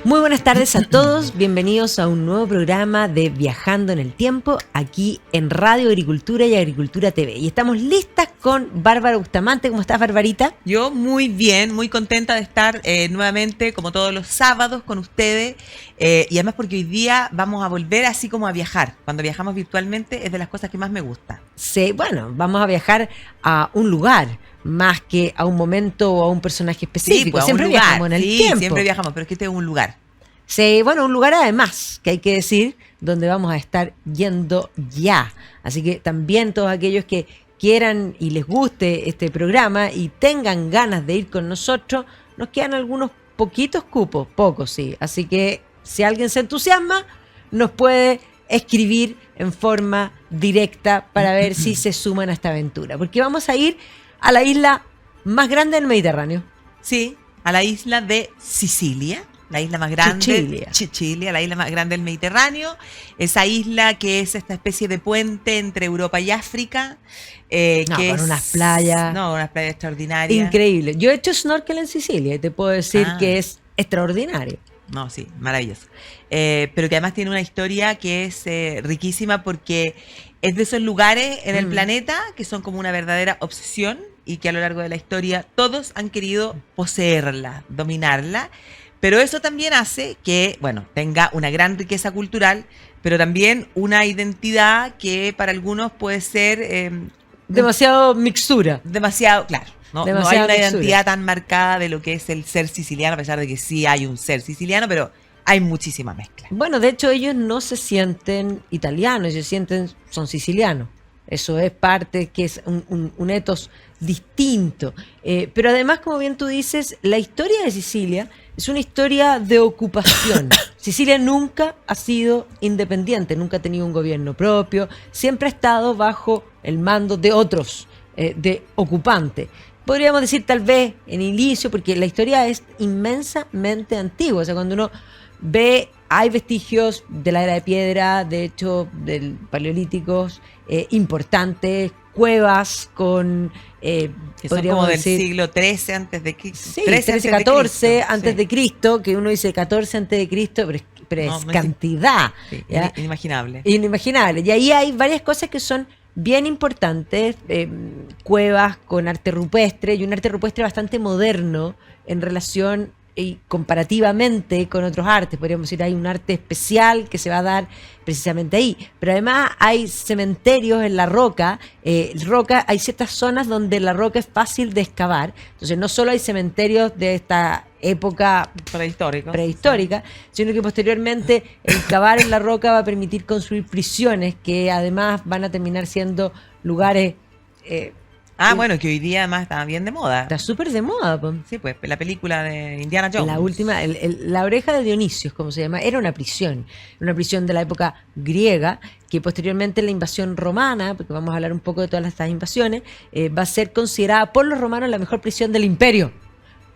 Muy buenas tardes a todos, bienvenidos a un nuevo programa de Viajando en el Tiempo, aquí en Radio Agricultura y Agricultura TV. Y estamos listas con Bárbara Bustamante. ¿Cómo estás, Barbarita? Yo muy bien, muy contenta de estar nuevamente, como todos los sábados, con ustedes. Y además porque hoy día vamos a volver así como a viajar. Cuando viajamos virtualmente es de las cosas que más me gusta. Sí, bueno, vamos a viajar a un lugar más que a un momento o a un personaje específico. Sí, pues, siempre viajamos en el tiempo. Siempre viajamos, pero es que este es un lugar. Sí, bueno, un lugar además, que hay que decir, donde vamos a estar yendo ya. Así que también todos aquellos que quieran y les guste este programa y tengan ganas de ir con nosotros, nos quedan algunos poquitos cupos, pocos sí. Así que si alguien se entusiasma, nos puede escribir en forma directa para ver si se suman a esta aventura. Porque vamos a ir a la isla más grande del Mediterráneo. Sí, a la isla de Sicilia. La isla más grande, Sicilia, la isla más grande del Mediterráneo, esa isla que es esta especie de puente entre Europa y África, con unas playas, unas playas extraordinarias, increíble. Yo he hecho snorkel en Sicilia y te puedo decir que es extraordinario. No, sí, maravilloso. Pero que además tiene una historia que es riquísima porque es de esos lugares en el planeta que son como una verdadera obsesión y que a lo largo de la historia todos han querido poseerla, dominarla. Pero eso también hace que, bueno, tenga una gran riqueza cultural, pero también una identidad que para algunos puede ser... demasiado mixtura. Demasiado, claro. No hay una identidad tan marcada de lo que es el ser siciliano, a pesar de que sí hay un ser siciliano, pero hay muchísima mezcla. Bueno, de hecho ellos no se sienten italianos, ellos son sicilianos. Eso es parte, que es un ethos distinto. Pero además, como bien tú dices, la historia de Sicilia es una historia de ocupación. Sicilia nunca ha sido independiente, nunca ha tenido un gobierno propio, siempre ha estado bajo el mando de otros, de ocupantes. Podríamos decir tal vez en inicio, porque la historia es inmensamente antigua. O sea, cuando uno ve, hay vestigios de la era de piedra, de hecho, del paleolíticos importantes, cuevas con... que son como del siglo XIII antes de Cristo. Sí, 13, 14 antes de Cristo, que uno dice 14 antes de Cristo, pero es cantidad. Sí, inimaginable. Inimaginable. Y ahí hay varias cosas que son bien importantes, cuevas con arte rupestre, y un arte rupestre bastante moderno en relación y comparativamente con otros artes. Podríamos decir, hay un arte especial que se va a dar precisamente ahí, pero además hay cementerios en la roca. Hay ciertas zonas donde la roca es fácil de excavar, entonces no solo hay cementerios de esta época prehistórica, sino que posteriormente el cavar en la roca va a permitir construir prisiones que además van a terminar siendo lugares... bueno, que hoy día además está bien de moda. Está súper de moda, po. Sí, pues la película de Indiana Jones. La última, la oreja de Dionisios, como se llama, era una prisión de la época griega, que posteriormente en la invasión romana, porque vamos a hablar un poco de todas estas invasiones, va a ser considerada por los romanos la mejor prisión del imperio.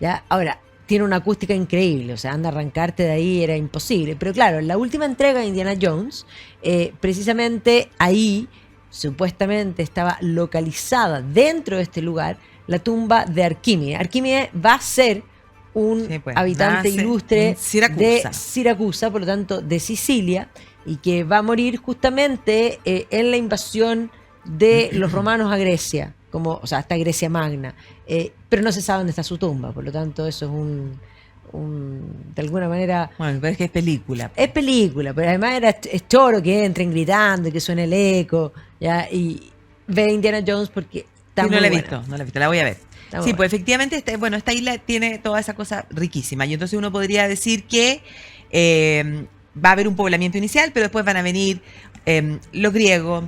¿Ya? Ahora, tiene una acústica increíble, o sea, arrancarte de ahí era imposible. Pero claro, en la última entrega de Indiana Jones, precisamente ahí... supuestamente estaba localizada dentro de este lugar la tumba de Arquímedes. Arquímedes va a ser un habitante ilustre de Siracusa, por lo tanto de Sicilia, y que va a morir justamente en la invasión de los romanos a Grecia, hasta Grecia Magna, pero no se sabe dónde está su tumba, por lo tanto eso es de alguna manera... Bueno, pero es que es película. Es película, pero además es choro que entren gritando y que suene el eco, ¿ya? Y ve Indiana Jones porque está muy buena. No la he visto, la voy a ver. Sí, pues efectivamente, esta isla tiene toda esa cosa riquísima. Y entonces uno podría decir que va a haber un poblamiento inicial, pero después van a venir los griegos,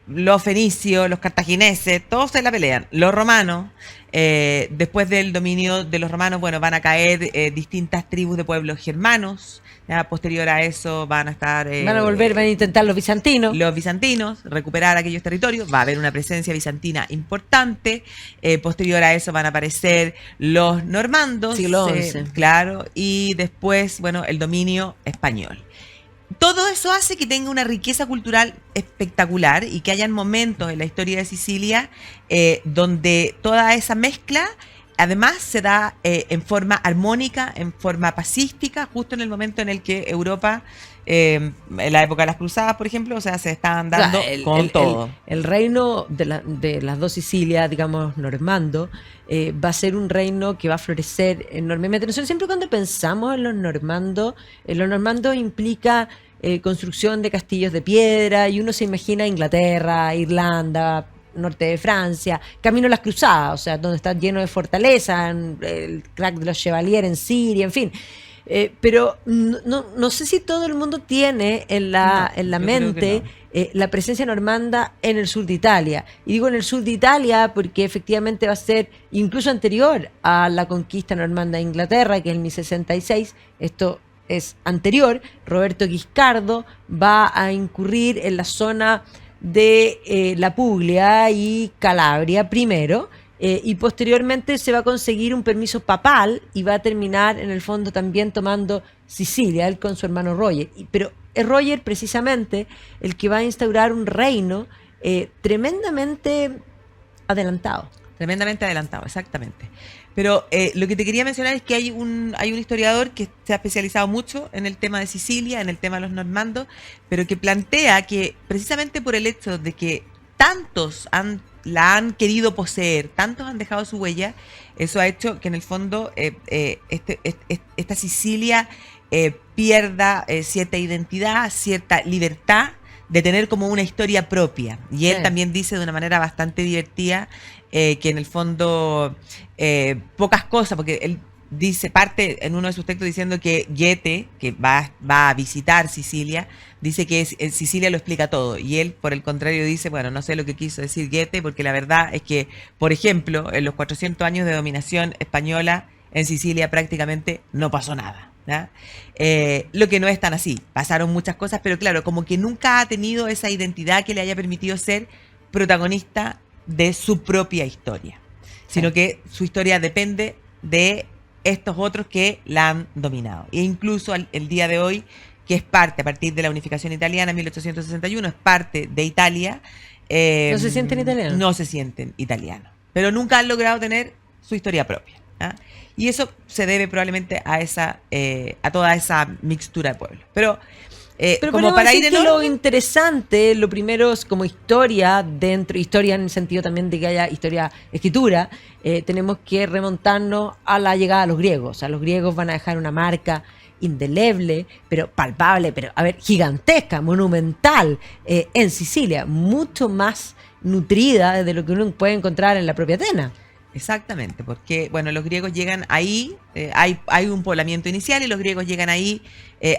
los fenicios, los cartagineses, todos se la pelean. Los romanos, después del dominio de los romanos, bueno, van a caer distintas tribus de pueblos germanos. Ya, posterior a eso van a estar... van a intentar los bizantinos. Los bizantinos, recuperar aquellos territorios. Va a haber una presencia bizantina importante. Posterior a eso van a aparecer los normandos. Siglo XI. Claro. Y después, bueno, el dominio español. Todo eso hace que tenga una riqueza cultural espectacular y que hayan momentos en la historia de Sicilia donde toda esa mezcla además se da en forma armónica, en forma pacífica, justo en el momento en el que Europa, en la época de las cruzadas, por ejemplo, o sea, se estaban dando con todo. El reino de las dos Sicilias, digamos, normando, va a ser un reino que va a florecer enormemente. Nosotros siempre cuando pensamos en los normandos implica construcción de castillos de piedra y uno se imagina Inglaterra, Irlanda, norte de Francia, camino a las cruzadas, o sea, donde está lleno de fortaleza, el crack de los chevaliers en Siria, en fin. Pero no sé si todo el mundo tiene en la mente la presencia normanda en el sur de Italia. Y digo en el sur de Italia porque efectivamente va a ser incluso anterior a la conquista normanda de Inglaterra, que es el 1066. Esto es anterior. Roberto Guiscardo va a incurrir en la zona de la Puglia y Calabria primero, y posteriormente se va a conseguir un permiso papal y va a terminar en el fondo también tomando Sicilia, él con su hermano Roger. Pero es Roger precisamente el que va a instaurar un reino tremendamente adelantado. Tremendamente adelantado, exactamente. Pero lo que te quería mencionar es que hay un historiador que se ha especializado mucho en el tema de Sicilia, en el tema de los normandos, pero que plantea que precisamente por el hecho de que tantos la han querido poseer, tantos han dejado su huella, eso ha hecho que en el fondo esta Sicilia pierda cierta identidad, cierta libertad de tener como una historia propia. Y él también dice de una manera bastante divertida que en el fondo pocas cosas, porque él dice, parte en uno de sus textos diciendo que Goethe, que va a visitar Sicilia, dice que Sicilia lo explica todo. Y él, por el contrario, dice, bueno, no sé lo que quiso decir Goethe, porque la verdad es que, por ejemplo, en los 400 años de dominación española, en Sicilia prácticamente no pasó nada. Lo que no es tan así. Pasaron muchas cosas, pero claro, como que nunca ha tenido esa identidad que le haya permitido ser protagonista de su propia historia, sino que su historia depende de estos otros que la han dominado. E incluso el día de hoy, que es parte, a partir de la unificación italiana en 1861, es parte de Italia. ¿No se sienten italianos? No se sienten italianos, pero nunca han logrado tener su historia propia. Y eso se debe probablemente a toda esa mixtura de pueblos. Pero como para ir en orden, lo interesante, lo primero es como historia en el sentido también de que haya escritura, tenemos que remontarnos a la llegada de los griegos. O sea, los griegos van a dejar una marca indeleble, pero palpable, pero a ver, gigantesca, monumental, en Sicilia, mucho más nutrida de lo que uno puede encontrar en la propia Atenas. Exactamente, porque bueno, los griegos llegan ahí, hay un poblamiento inicial y los griegos llegan ahí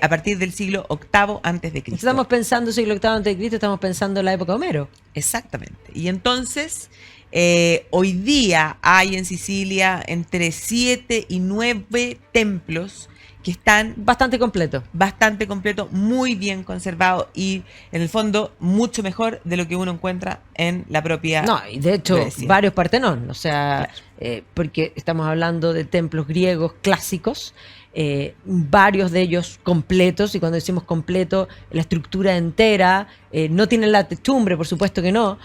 a partir del siglo VIII antes de Cristo. Estamos pensando siglo VIII antes de Cristo, estamos pensando en la época de Homero. Exactamente. Y entonces, hoy día hay en Sicilia entre 7 y 9 templos que están bastante completo, muy bien conservado y en el fondo mucho mejor de lo que uno encuentra en la propia y de hecho Grecia. Varios Partenón, o sea, claro. Porque estamos hablando de templos griegos clásicos, varios de ellos completos, y cuando decimos completo, la estructura entera, no tienen la techumbre, por supuesto que no,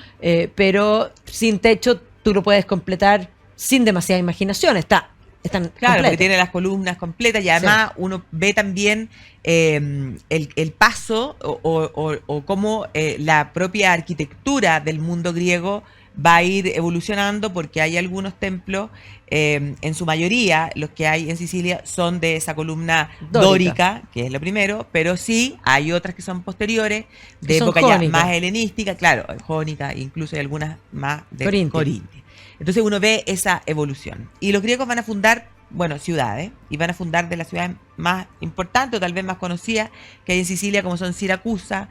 pero sin techo tú lo puedes completar sin demasiada imaginación, están claro, completos. porque tiene las columnas completas y además uno ve también el paso o cómo la propia arquitectura del mundo griego va a ir evolucionando, porque hay algunos templos, en su mayoría los que hay en Sicilia son de esa columna dórica, que es lo primero, pero sí hay otras que son posteriores, de época ya más helenística, claro, jónica, incluso hay algunas más de Corintia. Entonces uno ve esa evolución. Y los griegos van a fundar bueno, ciudades, y van a fundar de las ciudades más importantes o tal vez más conocidas que hay en Sicilia, como son Siracusa,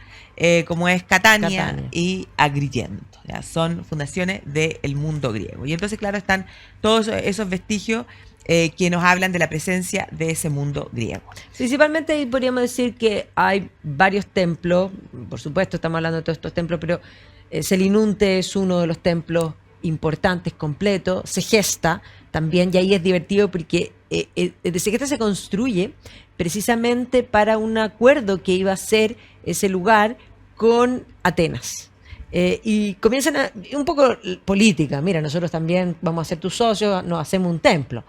como es Catania y Agrigento. ¿Ya? Son fundaciones del mundo griego. Y entonces, claro, están todos esos vestigios que nos hablan de la presencia de ese mundo griego. Principalmente ahí podríamos decir que hay varios templos, por supuesto estamos hablando de todos estos templos, pero Selinunte es uno de los templos importantes, completos, Segesta también, y ahí es divertido porque de Segesta se construye precisamente para un acuerdo que iba a ser ese lugar con Atenas. Y comienzan un poco política, mira, nosotros también vamos a ser tus socios, nos hacemos un templo.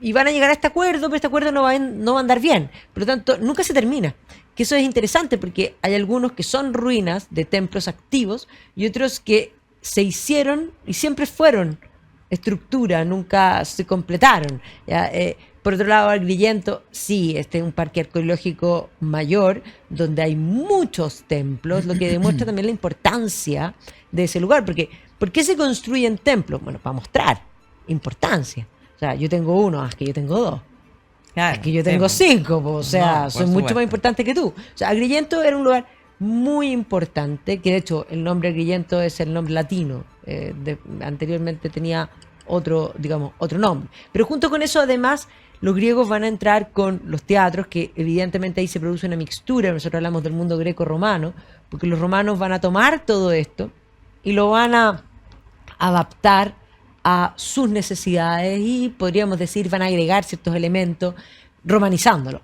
Y van a llegar a este acuerdo, pero este acuerdo no va a andar bien. Por lo tanto, nunca se termina. Que eso es interesante porque hay algunos que son ruinas de templos activos y otros que se hicieron y siempre fueron estructura, nunca se completaron. ¿Ya? Por otro lado, Agrigento, sí, este es un parque arqueológico mayor, donde hay muchos templos, lo que demuestra también la importancia de ese lugar. Porque, ¿por qué se construyen templos? Bueno, para mostrar importancia. O sea, yo tengo uno, es que yo tengo dos. Claro, es que yo tengo cinco, o sea, no, soy mucho más importante que tú. O sea, Agrigento era un lugar muy importante, que de hecho el nombre Agrigento es el nombre latino. Anteriormente tenía otro, digamos, otro nombre. Pero junto con eso, además, los griegos van a entrar con los teatros, que evidentemente ahí se produce una mixtura. Nosotros hablamos del mundo greco-romano, porque los romanos van a tomar todo esto y lo van a adaptar a sus necesidades y podríamos decir van a agregar ciertos elementos romanizándolo.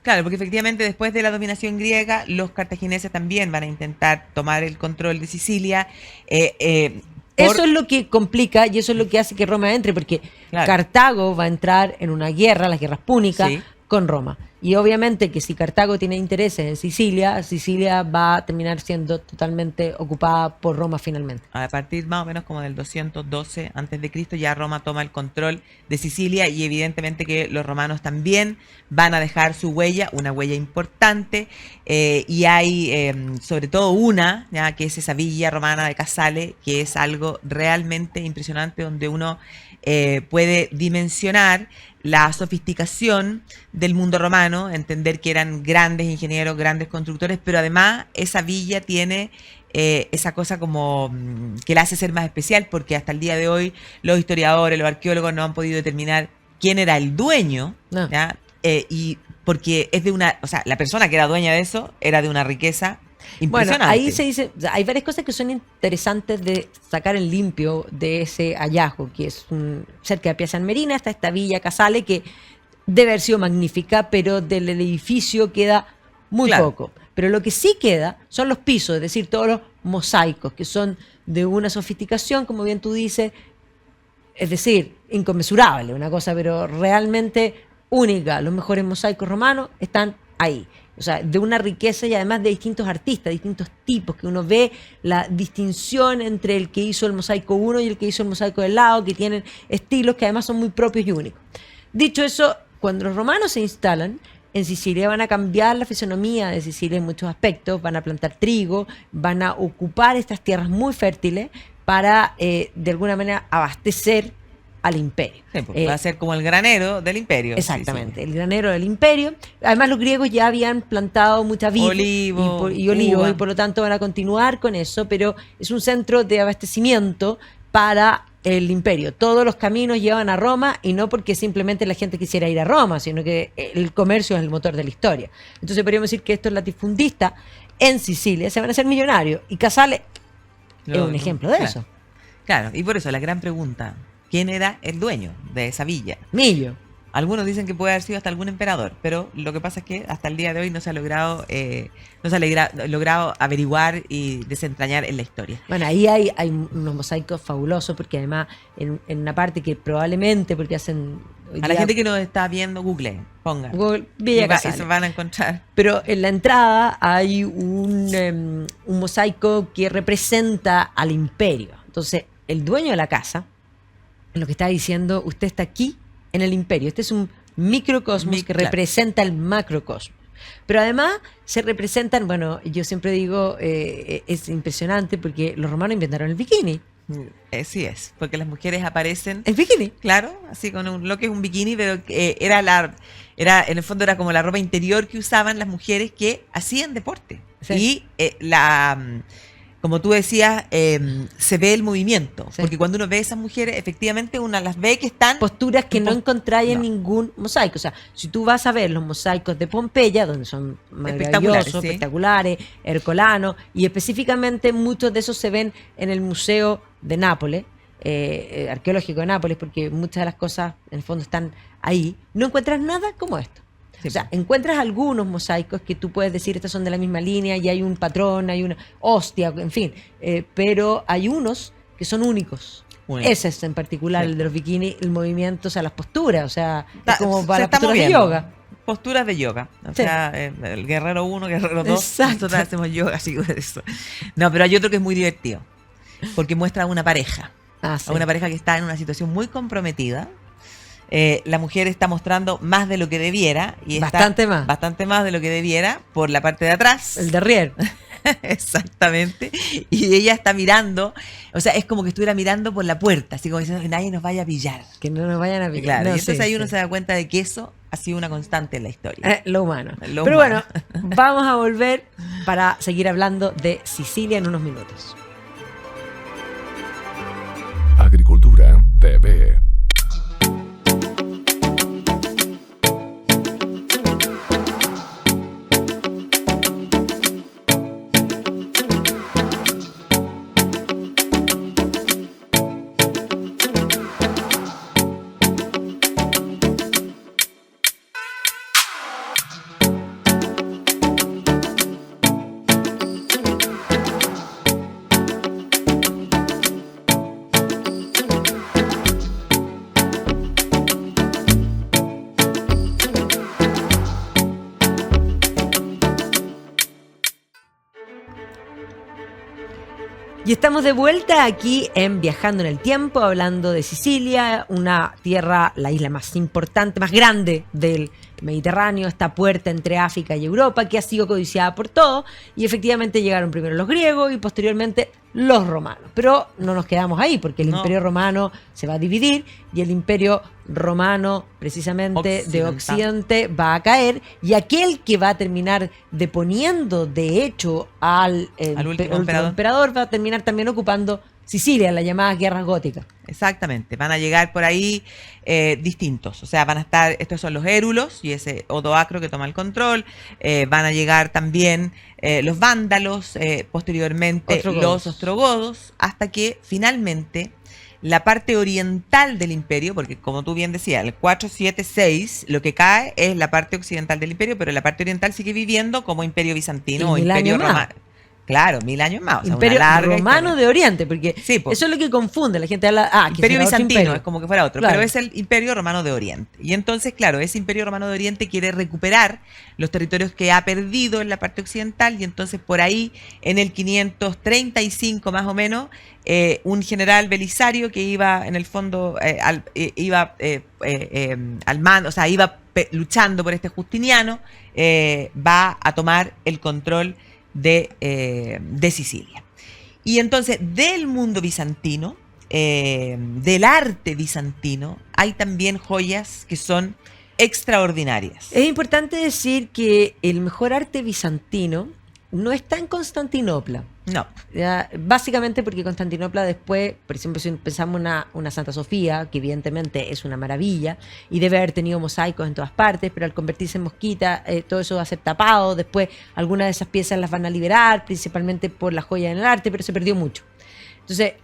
Claro, porque efectivamente después de la dominación griega, los cartagineses también van a intentar tomar el control de Sicilia. Eso es lo que complica y eso es lo que hace que Roma entre, porque Cartago va a entrar en una guerra, las guerras púnicas, con Roma. Y obviamente que si Cartago tiene intereses en Sicilia, Sicilia va a terminar siendo totalmente ocupada por Roma finalmente. A partir más o menos como del 212 a.C. ya Roma toma el control de Sicilia y evidentemente que los romanos también van a dejar su huella, una huella importante, y hay sobre todo una, ya, que es esa villa romana de Casale, que es algo realmente impresionante donde uno puede dimensionar la sofisticación del mundo romano, entender que eran grandes ingenieros, grandes constructores, pero además esa villa tiene esa cosa como que la hace ser más especial, porque hasta el día de hoy los historiadores, los arqueólogos no han podido determinar quién era el dueño, ¿ya? Y porque es de una, o sea, la persona que era dueña de eso era de una riqueza impresionante. Bueno, ahí se dice, hay varias cosas que son interesantes de sacar en limpio de ese hallazgo, que es cerca de Piazza Armerina está esta villa Casale, que debe haber sido magnífica, pero del edificio queda muy poco. Pero lo que sí queda son los pisos, es decir, todos los mosaicos, que son de una sofisticación, como bien tú dices, es decir, inconmensurable, una cosa pero realmente única. Los mejores mosaicos romanos están ahí. O sea, de una riqueza y además de distintos artistas, distintos tipos, que uno ve la distinción entre el que hizo el mosaico 1 y el que hizo el mosaico del lado, que tienen estilos que además son muy propios y únicos. Dicho eso, cuando los romanos se instalan en Sicilia van a cambiar la fisonomía de Sicilia en muchos aspectos, van a plantar trigo, van a ocupar estas tierras muy fértiles para de alguna manera abastecer al imperio. Sí, va a ser como el granero del imperio. Exactamente, el granero del imperio. Además los griegos ya habían plantado mucha vid y olivos y por lo tanto van a continuar con eso, pero es un centro de abastecimiento para el imperio. Todos los caminos llevan a Roma y no porque simplemente la gente quisiera ir a Roma, sino que el comercio es el motor de la historia. Entonces podríamos decir que estos latifundistas en Sicilia se van a hacer millonarios y Casale es un ejemplo de eso. Claro, y por eso la gran pregunta: ¿quién era el dueño de esa villa? Millo. Algunos dicen que puede haber sido hasta algún emperador, pero lo que pasa es que hasta el día de hoy no se ha logrado, logrado averiguar y desentrañar en la historia. Bueno, ahí hay unos mosaicos fabulosos, porque además en una parte que probablemente, porque hacen... A la gente que nos está viendo, Google, ponga. Google, Villa Casale. Y se van a encontrar. Pero en la entrada hay un mosaico que representa al imperio. Entonces, el dueño de la casa, lo que está diciendo, usted está aquí en el imperio. Este es un microcosmos que representa el macrocosmos. Pero además se representan, bueno, yo siempre digo, es impresionante porque los romanos inventaron el bikini. Sí es, porque las mujeres aparecen, El bikini. claro, así con lo que es un bikini, pero en el fondo era como la ropa interior que usaban las mujeres que hacían deporte. Sí. Y como tú decías, se ve el movimiento, Sí. porque cuando uno ve a esas mujeres, efectivamente uno las ve que están Posturas que no encontráis en no. ningún mosaico. O sea, si tú vas a ver los mosaicos de Pompeya, donde son maravillosos, sí. espectaculares, hercolanos, y específicamente muchos de esos se ven en el Museo de Nápoles, arqueológico de Nápoles, porque muchas de las cosas en el fondo están ahí, no encuentras nada como esto. Sí, O sea, encuentras algunos mosaicos que tú puedes decir estos son de la misma línea y hay un patrón, hay una hostia, en fin, pero hay unos que son únicos. Únicos. Ese es en particular, Sí. el de los bikinis, el movimiento, o sea, las posturas, o sea, Ta- es como se para las está posturas de moviendo. yoga. Posturas de yoga. O Sí. sea, el guerrero 1, guerrero 2. Exacto. Nosotros hacemos yoga, así que por eso. No, pero hay otro que es muy divertido. Porque muestra a una pareja. Ah, sí. A una pareja que está en una situación muy comprometida. La mujer está mostrando más de lo que debiera. Y está Bastante más. Bastante más de lo que debiera por la parte de atrás. El de Rier. Exactamente. Y ella está mirando. O sea, es como que estuviera mirando por la puerta. Así como diciendo que nadie nos vaya a pillar. Que no nos vayan a pillar. Claro, No, y entonces sí, ahí uno sí. se da cuenta de que eso ha sido una constante en la historia. Lo humano. Lo Pero humano. bueno, vamos a volver para seguir hablando de Sicilia en unos minutos. Agricultura TV. Y estamos de vuelta aquí en Viajando en el Tiempo, hablando de Sicilia, una tierra, la isla más importante, más grande del Mediterráneo, esta puerta entre África y Europa, que ha sido codiciada por todos, y efectivamente llegaron primero los griegos y posteriormente los romanos. Pero no nos quedamos ahí, porque el No. Imperio Romano se va a dividir, y el Imperio Romano, precisamente de Occidente, va a caer, y aquel que va a terminar deponiendo, de hecho, al último emperador va a terminar también ocupando Sicilia, las llamadas guerras góticas. Exactamente, van a llegar por ahí distintos, o sea, van a estar, estos son los érulos y ese Odoacro que toma el control, van a llegar también los vándalos, posteriormente los ostrogodos, hasta que finalmente la parte oriental del imperio, porque como tú bien decías, el 476 lo que cae es la parte occidental del imperio, pero la parte oriental sigue viviendo como imperio bizantino o Y 1000 imperio años más. romano. Claro, 1000 años más. O sea, Imperio una larga Romano historia. de Oriente, porque Sí, po. eso es lo que confunde. La gente habla, que Imperio será otro bizantino, imperio. es como que fuera otro, Claro. pero es el Imperio Romano de Oriente. Y entonces, claro, ese Imperio Romano de Oriente quiere recuperar los territorios que ha perdido en la parte occidental, y entonces por ahí, en el 535 más o menos, un general Belisario que iba en el fondo, al mando, o sea, luchando por este Justiniano, va a tomar el control de Sicilia. Y entonces, del mundo bizantino, del arte bizantino, hay también joyas que son extraordinarias. Es importante decir que el mejor arte bizantino no está en Constantinopla. No, Ya, básicamente porque Constantinopla después, por ejemplo, si pensamos una Santa Sofía, que evidentemente es una maravilla y debe haber tenido mosaicos en todas partes, pero al convertirse en mosquita, todo eso va a ser tapado. Después algunas de esas piezas las van a liberar, principalmente por la joya en el arte, pero se perdió mucho. Entonces,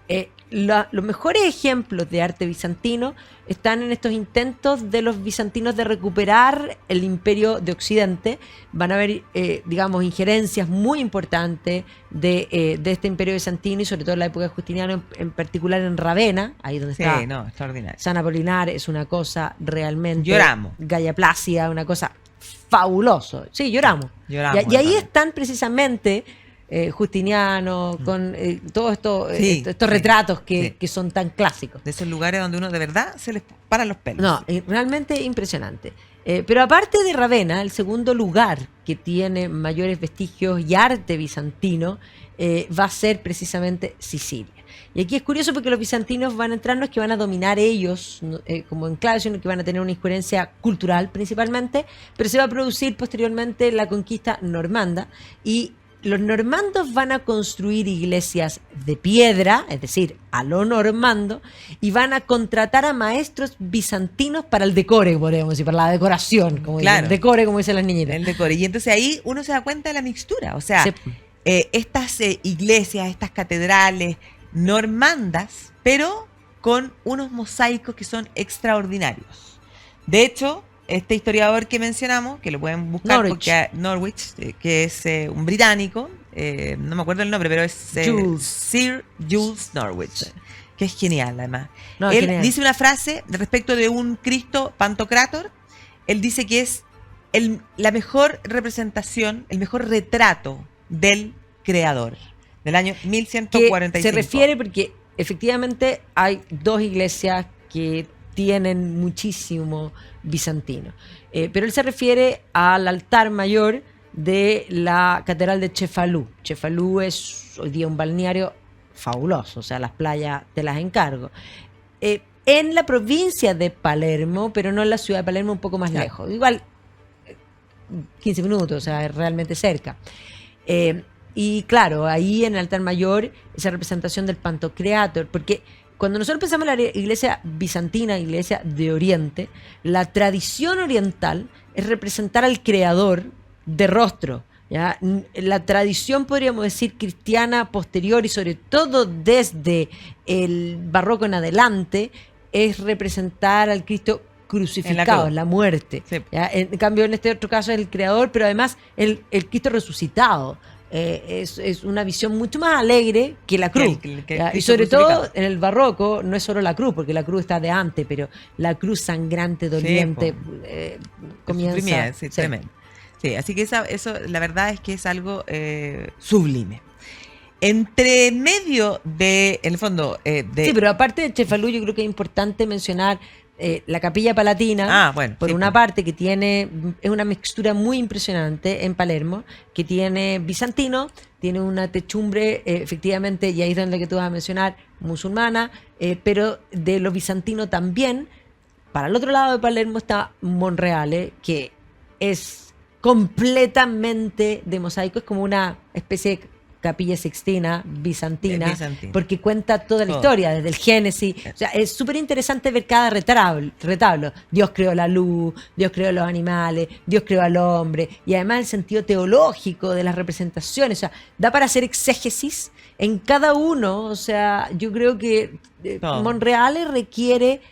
los mejores ejemplos de arte bizantino están en estos intentos de los bizantinos de recuperar el imperio de Occidente. Van a haber, digamos, injerencias muy importantes de este imperio bizantino, y sobre todo en la época de Justiniano, en particular en Ravenna, ahí donde está sí, no, extraordinario. San Apolinar, es una cosa realmente... Lloramos. Galla Placia, una cosa fabuloso. Sí, lloramos. Lloramos, Y ahí Antonio. están precisamente Justiniano, con todos Sí, estos sí, retratos sí. que son tan clásicos. De esos lugares donde uno de verdad se les paran los pelos. No, realmente impresionante. Pero aparte de Ravenna, el segundo lugar que tiene mayores vestigios y arte bizantino va a ser precisamente Sicilia. Y aquí es curioso porque los bizantinos van a entrar, no es que van a dominar ellos como enclave, sino que van a tener una influencia cultural principalmente, pero se va a producir posteriormente la conquista normanda y los normandos van a construir iglesias de piedra, es decir, a lo normando, y van a contratar a maestros bizantinos para el decore, podríamos decir, para la decoración, como Claro. dicen, decore, como dicen las niñitas. El decore. Y entonces ahí uno se da cuenta de la mixtura. O sea, Sí. estas iglesias, estas catedrales normandas, pero con unos mosaicos que son extraordinarios. De hecho, este historiador que mencionamos, que lo pueden buscar, Norwich. porque Norwich, que es un británico, no me acuerdo el nombre, pero es Sir Jules Norwich, que es genial además. No, Él genial. dice una frase respecto de un Cristo Pantocrátor. Él dice que es la mejor representación, el mejor retrato del creador, del año Que 1145. se refiere porque efectivamente hay dos iglesias que tienen muchísimo bizantino. Pero él se refiere al altar mayor de la catedral de Cefalú. Cefalú es hoy día un balneario fabuloso, o sea, las playas te las encargo. En la provincia de Palermo, pero no en la ciudad de Palermo, un poco más Claro. lejos. Igual 15 minutos, o sea, es realmente cerca. Y claro, ahí en el altar mayor, esa representación del Pantocrator, porque cuando nosotros pensamos en la iglesia bizantina, iglesia de Oriente, la tradición oriental es representar al creador de rostro. ¿Ya? La tradición, podríamos decir, cristiana posterior y sobre todo desde el barroco en adelante, es representar al Cristo crucificado, cruz. la muerte. Sí. ¿Ya? En cambio, en este otro caso es el creador, pero además el Cristo resucitado. Es una visión mucho más alegre que la cruz. Que ¿ya? Y Cristo sobre todo crucificado. en el barroco no es solo la cruz, porque la cruz está de antes, pero la cruz sangrante, doliente, comienza. Sufrimiento, sí, sí. tremendo. Sí, así que eso, la verdad es que es algo sublime. Entre medio de, en el fondo, Sí, pero aparte de Cefalú, yo creo que es importante mencionar la Capilla Palatina, bueno, por sí, una pues. parte que es una mixtura muy impresionante en Palermo, que tiene bizantino, tiene una techumbre, efectivamente, y ahí es donde que tú vas a mencionar, musulmana, pero de lo bizantino también. Para el otro lado de Palermo está Monreale, que es completamente de mosaico, es como una especie de Capilla Sixtina, bizantina, Bizantina. porque cuenta toda la Todo. historia, desde el Génesis. O sea, es súper interesante ver cada retablo. Dios creó la luz, Dios creó los animales, Dios creó al hombre, y además el sentido teológico de las representaciones. O sea, da para hacer exégesis en cada uno. O sea, yo creo que Todo. Monreale requiere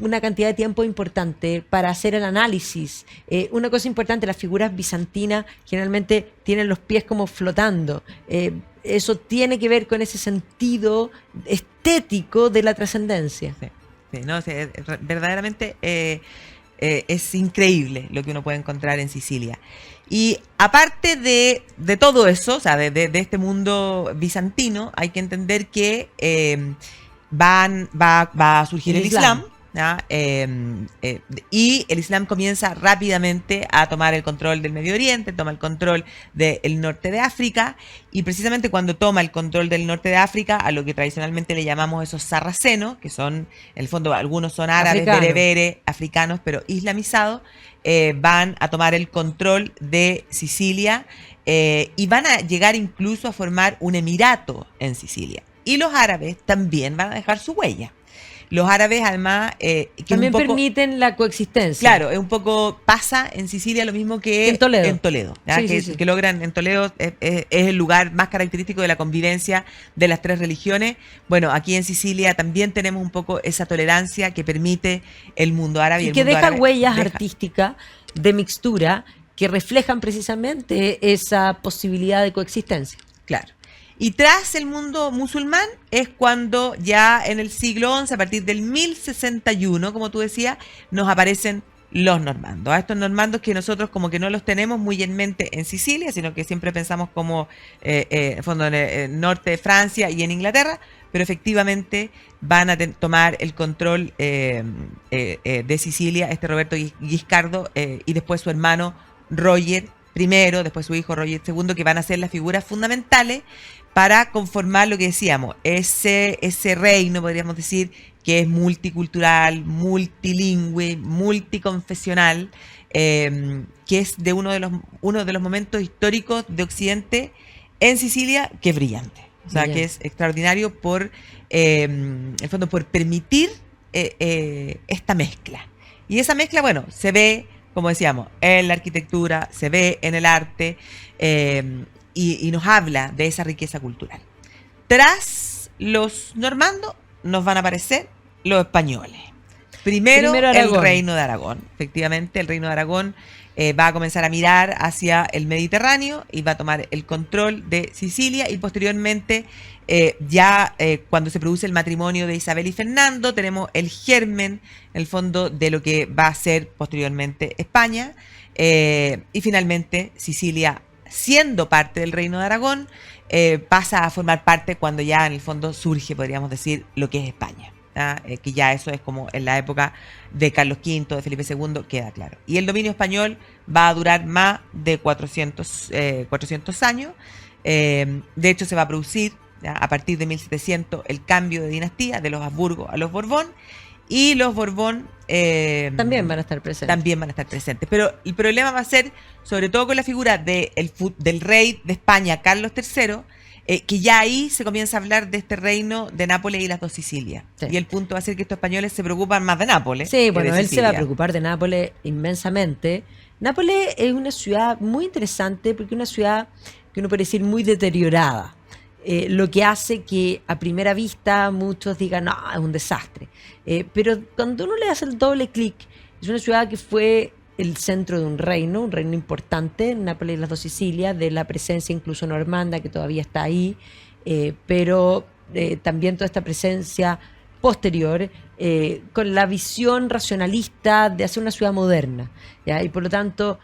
una cantidad de tiempo importante para hacer el análisis. Una cosa importante, las figuras bizantinas generalmente tienen los pies como flotando. Eso tiene que ver con ese sentido estético de la trascendencia. Sí, sí, no, sí, verdaderamente es increíble lo que uno puede encontrar en Sicilia. Y aparte de todo eso, o sea, de este mundo bizantino, hay que entender que va a surgir el Islam. ¿Ya? Y el Islam comienza rápidamente a tomar el control del Medio Oriente, toma el control del norte de África, y precisamente cuando toma el control del norte de África, a lo que tradicionalmente le llamamos esos sarracenos, que son, en el fondo, algunos son árabes, Africanos. bereberes, africanos, pero islamizados, van a tomar el control de Sicilia y van a llegar incluso a formar un emirato en Sicilia. Y los árabes también van a dejar su huella. Los árabes, además, que También un poco, permiten la coexistencia. claro, es un poco pasa en Sicilia lo mismo que En Toledo. ¿ya? Sí, que, sí, sí. que logran en Toledo, es el lugar más característico de la convivencia de las tres religiones. Bueno, aquí en Sicilia también tenemos un poco esa tolerancia que permite el mundo árabe. Y el que mundo deja árabe huellas deja- artísticas de mixtura que reflejan precisamente esa posibilidad de coexistencia. Claro. Y tras el mundo musulmán es cuando ya en el siglo XI, a partir del 1061, como tú decías, nos aparecen los normandos. A estos normandos que nosotros como que no los tenemos muy en mente en Sicilia, sino que siempre pensamos como en el fondo en el norte de Francia y en Inglaterra, pero efectivamente van a tomar el control de Sicilia, este Roberto Guiscardo y después su hermano Roger I, después su hijo Roger II, que van a ser las figuras fundamentales para conformar lo que decíamos, ese reino, podríamos decir, que es multicultural, multilingüe, multiconfesional, que es de uno de los momentos históricos de Occidente en Sicilia, que es brillante. O sea, Bien. que es extraordinario por, en el fondo, por permitir esta mezcla. Y esa mezcla, bueno, se ve, como decíamos, en la arquitectura, se ve en el arte, y nos habla de esa riqueza cultural. Tras los normandos nos van a aparecer los españoles. Primero el Aragón. reino de Aragón. Efectivamente, el reino de Aragón va a comenzar a mirar hacia el Mediterráneo y va a tomar el control de Sicilia, y posteriormente, cuando se produce el matrimonio de Isabel y Fernando, tenemos el germen, en el fondo, de lo que va a ser posteriormente España, y finalmente Sicilia, siendo parte del reino de Aragón, pasa a formar parte cuando ya en el fondo surge, podríamos decir, lo que es España. Que ya eso es como en la época de Carlos V, de Felipe II, queda claro. Y el dominio español va a durar más de 400 años. De hecho, se va a producir, ¿ya?, a partir de 1700 el cambio de dinastía de los Habsburgo a los Borbón, y los Borbón También van a estar presentes. Pero el problema va a ser, sobre todo con la figura del rey de España, Carlos III, que ya ahí se comienza a hablar de este reino de Nápoles y las dos Sicilias. Sí. Y el punto va a ser que estos españoles se preocupan más de Nápoles. Sí, que bueno, de él se Sicilia. va a preocupar de Nápoles inmensamente. Nápoles es una ciudad muy interesante porque es una ciudad que uno puede decir muy deteriorada. Lo que hace que a primera vista muchos digan, no, es un desastre. Pero cuando uno le hace el doble clic, es una ciudad que fue el centro de un reino importante, Nápoles y las dos Sicilias, de la presencia incluso normanda que todavía está ahí, pero también toda esta presencia posterior, con la visión racionalista de hacer una ciudad moderna, ¿ya? Y por lo tanto,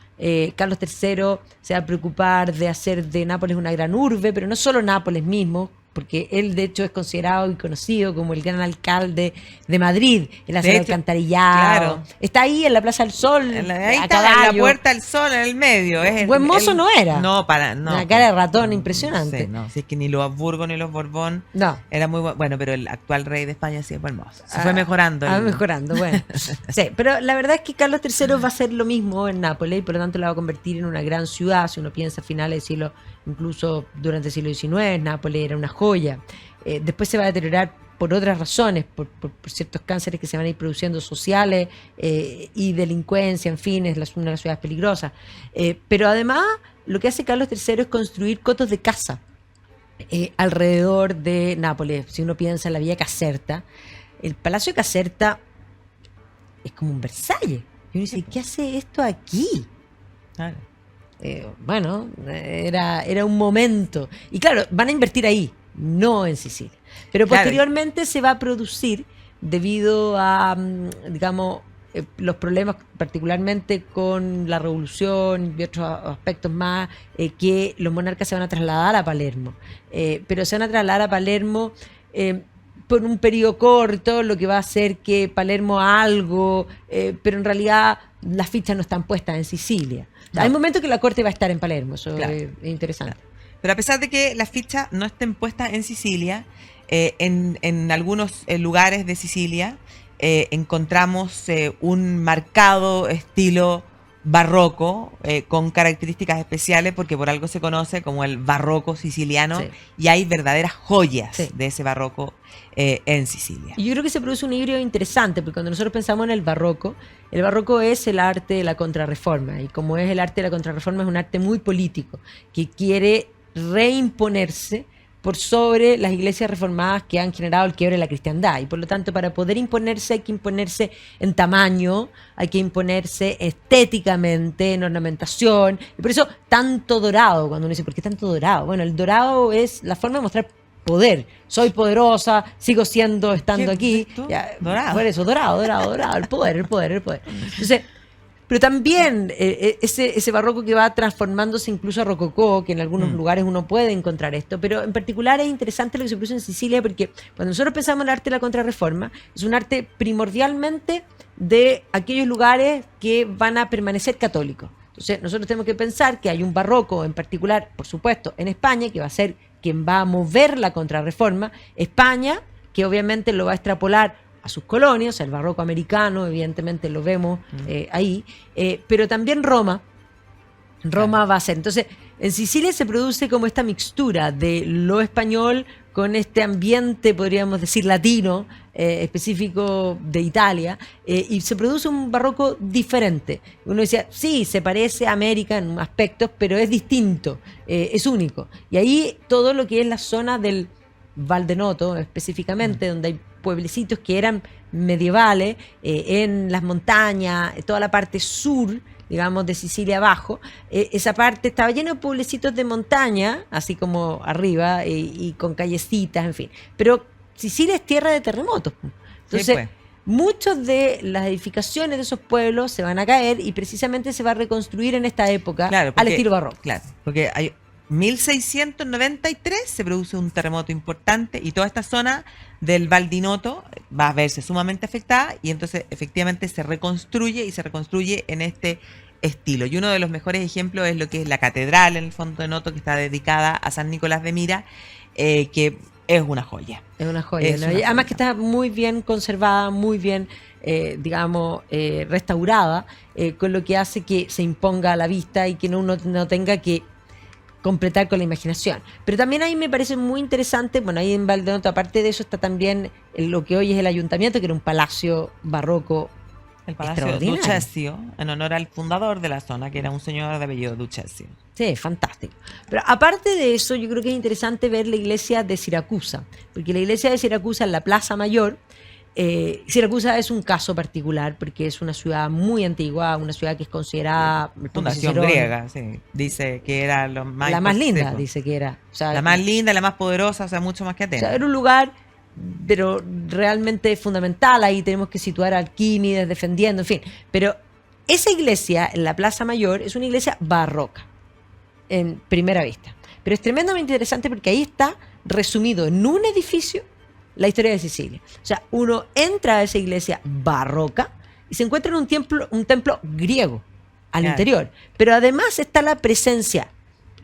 Carlos III se va a preocupar de hacer de Nápoles una gran urbe, pero no solo Nápoles mismo, porque él de hecho es considerado y conocido como el gran alcalde de Madrid, el hacer hecho, alcantarillado. claro. Está ahí en la Plaza del Sol, Ahí a está, en la caballo. Puerta del Sol, en el medio. Es Buen mozo no era. No, Una cara de ratón impresionante. No, si es que ni los Habsburgo ni los Borbón No. era muy bueno, pero el actual rey de España sí es buen mozo. Se fue mejorando. Mejorando, bueno. Sí, pero la verdad es que Carlos III va a hacer lo mismo en Nápoles y por lo tanto la va a convertir en una gran ciudad. Si uno piensa a finales del siglo, incluso durante el siglo XIX, Nápoles era una joya. Después se va a deteriorar por otras razones, por ciertos cánceres que se van a ir produciendo sociales, y delincuencia, en fin, es una de las ciudades peligrosas. Pero además, lo que hace Carlos III es construir cotos de caza alrededor de Nápoles. Si uno piensa en la Villa Caserta, el Palacio de Caserta es como un Versalles. Y uno dice, ¿qué hace esto aquí? Claro. Bueno, era un momento. Y claro, van a invertir ahí, no en Sicilia. Pero Claro. posteriormente se va a producir, debido a, digamos, los problemas particularmente con la revolución y otros aspectos más, que los monarcas se van a trasladar a Palermo. Pero se van a trasladar a Palermo por un periodo corto, lo que va a hacer que Palermo haga algo, pero en realidad las fichas no están puestas en Sicilia. No. Hay momentos que la corte va a estar en Palermo, eso Claro. es interesante. Pero a pesar de que las fichas no estén puestas en Sicilia, en algunos lugares de Sicilia encontramos un marcado estilo barroco, con características especiales, porque por algo se conoce como el barroco siciliano, Sí. y hay verdaderas joyas Sí. de ese barroco en Sicilia. Y yo creo que se produce un híbrido interesante, porque cuando nosotros pensamos en el barroco es el arte de la contrarreforma, y como es el arte de la contrarreforma, es un arte muy político, que quiere reimponerse por sobre las iglesias reformadas que han generado el quiebre de la cristiandad. Y por lo tanto, para poder imponerse, hay que imponerse en tamaño, hay que imponerse estéticamente, en ornamentación. Y por eso, tanto dorado, cuando uno dice, ¿por qué tanto dorado? Bueno, el dorado es la forma de mostrar poder. Soy poderosa, sigo estando ¿Qué aquí. dices tú? Ya, Dorado. por eso, dorado, el poder. Entonces, pero también ese barroco que va transformándose incluso a rococó, que en algunos lugares uno puede encontrar esto, pero en particular es interesante lo que se produce en Sicilia, porque cuando nosotros pensamos en el arte de la contrarreforma, es un arte primordialmente de aquellos lugares que van a permanecer católicos. Entonces, nosotros tenemos que pensar que hay un barroco en particular, por supuesto, en España, que va a ser quien va a mover la contrarreforma. España, que obviamente lo va a extrapolar a sus colonias, el barroco americano, evidentemente lo vemos ahí, pero también Roma. Roma va a ser. Entonces, en Sicilia se produce como esta mixtura de lo español con este ambiente, podríamos decir, latino, específico de Italia, y se produce un barroco diferente. Uno decía, sí, se parece a América en aspectos, pero es distinto, es único. Y ahí todo lo que es la zona del Val de Noto, específicamente, donde hay pueblecitos que eran medievales, en las montañas, toda la parte sur, digamos, de Sicilia abajo, esa parte estaba llena de pueblecitos de montaña, así como arriba, y con callecitas, en fin. Pero Sicilia es tierra de terremotos. Entonces, Sí, pues. muchas de las edificaciones de esos pueblos se van a caer y precisamente se va a reconstruir en esta época Claro, al porque- estilo barroco. Claro, porque hay 1693 se produce un terremoto importante y toda esta zona del Val di Noto va a verse sumamente afectada y entonces efectivamente se reconstruye y se reconstruye en este estilo. Y uno de los mejores ejemplos es lo que es la catedral en el fondo de Noto, que está dedicada a San Nicolás de Mira, que es una joya. Es una joya, Es ¿no? una Y además joya. que está muy bien conservada, muy bien, digamos, restaurada, con lo que hace que se imponga a la vista y que uno no tenga que completar con la imaginación. Pero también ahí me parece muy interesante, bueno, ahí en Valdeonoto, aparte de eso, está también lo que hoy es el ayuntamiento, que era un palacio barroco El Palacio extraordinario. Ducesio, en honor al fundador de la zona, que era un señor de apellido Ducesio. Sí, fantástico. Pero aparte de eso, yo creo que es interesante ver la iglesia de Siracusa, porque la iglesia de Siracusa en la Plaza Mayor, Siracusa es un caso particular, porque es una ciudad muy antigua, una ciudad que es considerada el propio Fundación Cicerón, griega, sí. Dice que era lo más la más linda, sí, pues. dice que era. O sea, La más linda, la más poderosa, o sea, mucho más que o Atenas. sea, era un lugar, pero realmente fundamental. Ahí tenemos que situar a Alquímedes defendiendo, en fin. Pero esa iglesia en la Plaza Mayor es una iglesia barroca, en primera vista. Pero es tremendamente interesante porque ahí está resumido en un edificio la historia de Sicilia. O sea, uno entra a esa iglesia barroca y se encuentra en un templo griego al Claro. interior. Pero además está la presencia,